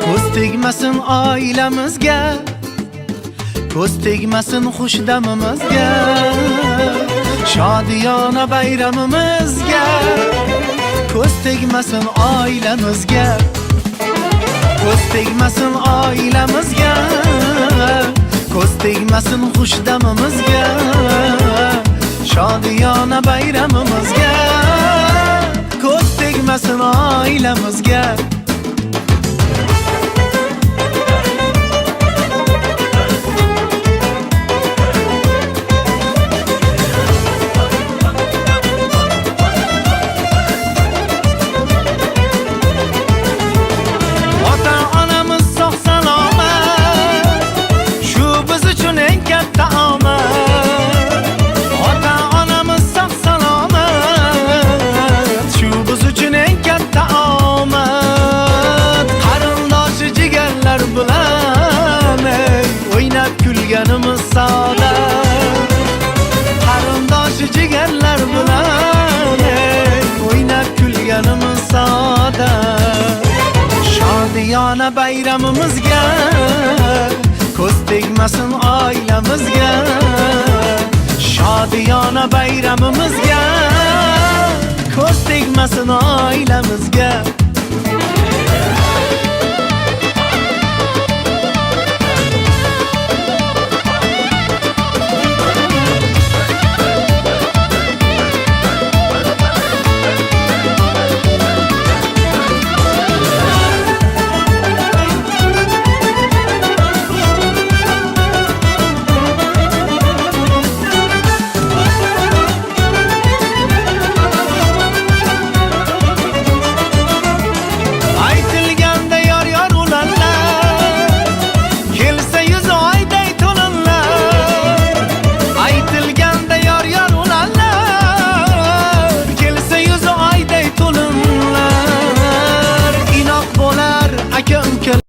Ko'z tegmasin oilamizga, ko'z tegmasin xushdamimizga, shodiyona bayramimizga. Ko'z tegmasin oilamizga, ko'z tegmasin oilamizga, ko'z tegmasin xushdamimizga, shodiyona bayramimizga. Ko'z tegmasin oilamizga. Kulganimiz sağda, qarindoshi jigarlar bilan o'ynab kulganimiz sağda. Shodiyona bayramimizga, ko'z tegmasin oilamizga, shodiyona bayramimizga, ko'z tegmasin oilamizga.